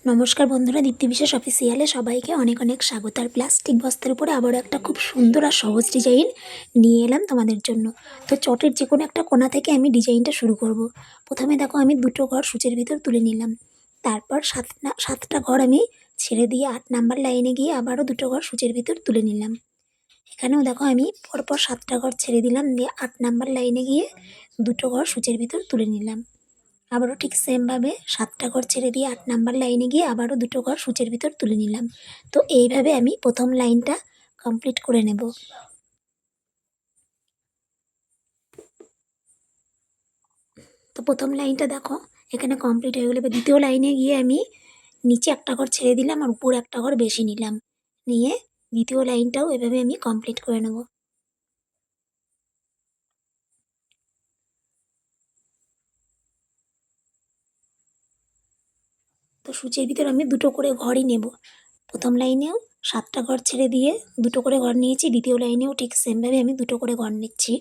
নমস্কার বন্ধুরা, দীপ্তি বিশেষ অফিসিয়ালে সবাইকে অনেক অনেক স্বাগত। আর প্লাস্টিক বস্তার উপরে আবারও একটা খুব সুন্দর আর সহজ ডিজাইন নিয়ে এলাম তোমাদের জন্য। তো চটের যে কোনো একটা কোণা থেকে আমি ডিজাইনটা শুরু করব। প্রথমে দেখো আমি দুটো ঘর সূচের ভিতর তুলে নিলাম। তারপর সাতটা ঘর আমি ছেড়ে দিয়ে 8 নাম্বার লাইনে গিয়ে আবারও দুটো ঘর সূচের ভিতর তুলে নিলাম। এখানেও দেখো আমি পরপর 7টা ঘর ছেড়ে দিলাম, দিয়ে 8 নাম্বার লাইনে গিয়ে দুটো ঘর সূচের ভিতর তুলে নিলাম। আবারও ঠিক সেমভাবে 7টা ঘর ছেড়ে দিয়ে 8 নাম্বার লাইনে গিয়ে আবারও দুটো ঘর সূচের ভিতর তুলে নিলাম। তো এইভাবে আমি প্রথম লাইনটা কমপ্লিট করে নেব। তো প্রথম লাইনটা দেখো এখানে কমপ্লিট হয়ে গেলে, দ্বিতীয় লাইনে গিয়ে আমি নিচে একটা ঘর ছেড়ে দিলাম আর উপরে একটা ঘর বেশি নিলাম, নিয়ে দ্বিতীয় লাইনটাও এভাবে আমি কমপ্লিট করে নেব। তো সূচের ভিতর আমি দুটো করে ঘরই নেব। প্রথম লাইনেও 7টা ঘর ছেড়ে দিয়ে দুটো করে ঘর নিয়েছি, দ্বিতীয় লাইনেও ঠিক সেমভাবে আমি দুটো করে ঘর নিচ্ছি।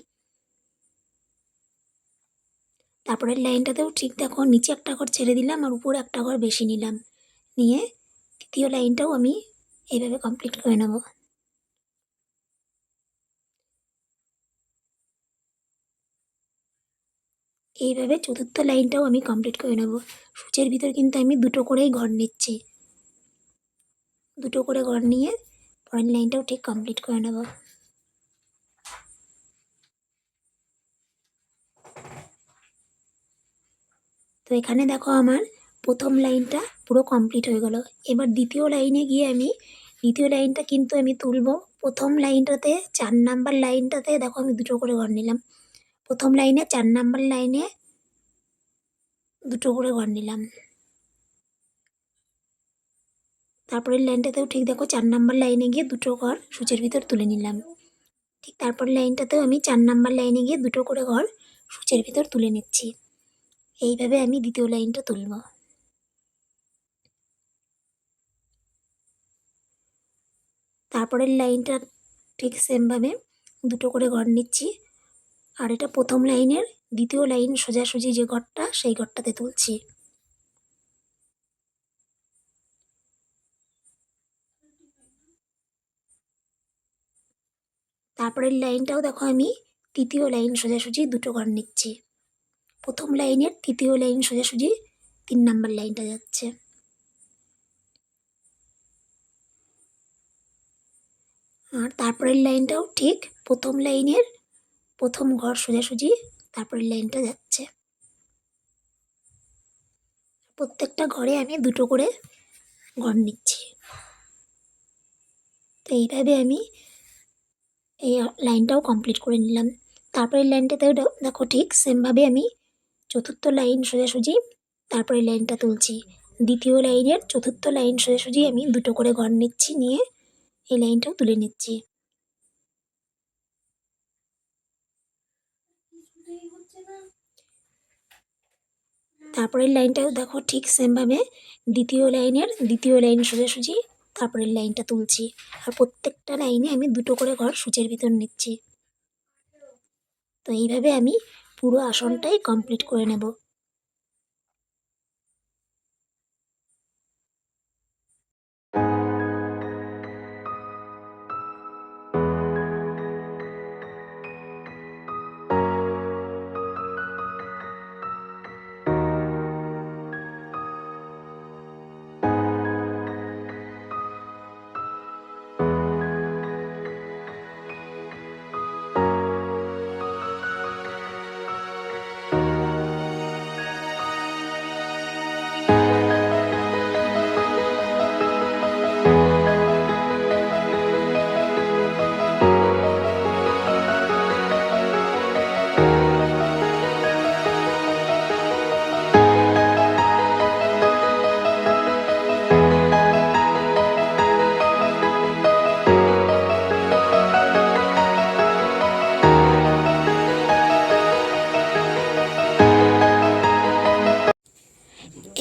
তারপরের লাইনটাতেও ঠিক দেখো নিচে একটা ঘর ছেড়ে দিলাম আর উপরে একটা ঘর বেশি নিলাম, নিয়ে তৃতীয় লাইনটাও আমি এইভাবে কমপ্লিট করে নেব। এইভাবে চতুর্থ লাইনটাও আমি কমপ্লিট করে নেব। সূচের ভিতর কিন্তু আমি দুটো করেই ঘর নিচ্ছি, দুটো করে ঘর নিয়ে পরের লাইনটাও ঠিক কমপ্লিট করে নেব। তো এখানে দেখো আমার প্রথম লাইনটা পুরো কমপ্লিট হয়ে গেল। এবার দ্বিতীয় লাইনে গিয়ে আমি দ্বিতীয় লাইনটা কিন্তু আমি তুলব। প্রথম লাইনটাতে 4 নাম্বার লাইনটাতে দেখো আমি দুটো করে ঘর নিলাম। প্রথম লাইনে 4 নাম্বার লাইনে দুটো করে ঘর নিলাম। তারপরের লাইনটাতেও ঠিক দেখো 4 নাম্বার লাইনে গিয়ে দুটো ঘর সূচের ভিতর তুলে নিলাম। ঠিক তারপর লাইনটাতেও আমি 4 নাম্বার লাইনে গিয়ে দুটো করে ঘর সূচের ভিতর তুলে নিচ্ছি। এইভাবে আমি দ্বিতীয় লাইনটা তুলব। তারপরের লাইনটা ঠিক সেমভাবে দুটো করে ঘর নিচ্ছি, আর এটা প্রথম লাইনের দ্বিতীয় লাইন সোজাসুজি যে ঘরটা সেই ঘরটাতে তুলছি। তারপরের লাইনটাও দেখো আমি তৃতীয় লাইন সোজাসুজি দুটো ঘর নিচ্ছি। প্রথম লাইনের তৃতীয় লাইন সোজাসুজি 3 নাম্বার লাইনটা যাচ্ছে। আর তারপরের লাইনটাও ঠিক প্রথম লাইনের প্রথম ঘর সোজাসুজি তারপরের লাইনটা যাচ্ছে। প্রত্যেকটা ঘরে আমি দুটো করে ঘর নিচ্ছি। তো এইভাবে আমি এই লাইনটাও কমপ্লিট করে নিলাম। তারপরের লাইনটাতেও দেখো ঠিক সেমভাবে আমি চতুর্থ লাইন সোজাসুজি তারপরের লাইনটা তুলছি। দ্বিতীয় লাইনের চতুর্থ লাইন সোজাসুজি আমি দুটো করে ঘর নিচ্ছি, নিয়ে এই লাইনটাও তুলে নিচ্ছি। তারপরের লাইনটাও দেখো ঠিক সেমভাবে দ্বিতীয় লাইনের দ্বিতীয় লাইন সোজাসুজি তারপরের লাইনটা তুলছি। আর প্রত্যেকটা লাইনে আমি দুটো করে ঘর সূচের ভিতর নিচ্ছি। তো এইভাবে আমি পুরো আসনটাই কমপ্লিট করে নেব।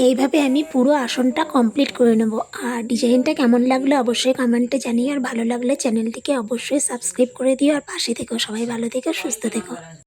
এইভাবে আমি পুরো আসনটা কমপ্লিট করে নেব। আর ডিজাইনটা কেমন লাগলো অবশ্যই কমেন্টে জানিও, আর ভালো লাগলে চ্যানেলটিকে অবশ্যই সাবস্ক্রাইব করে দিও, আর পাশে থেকো। সবাই ভালো থেকো, সুস্থ থেকো।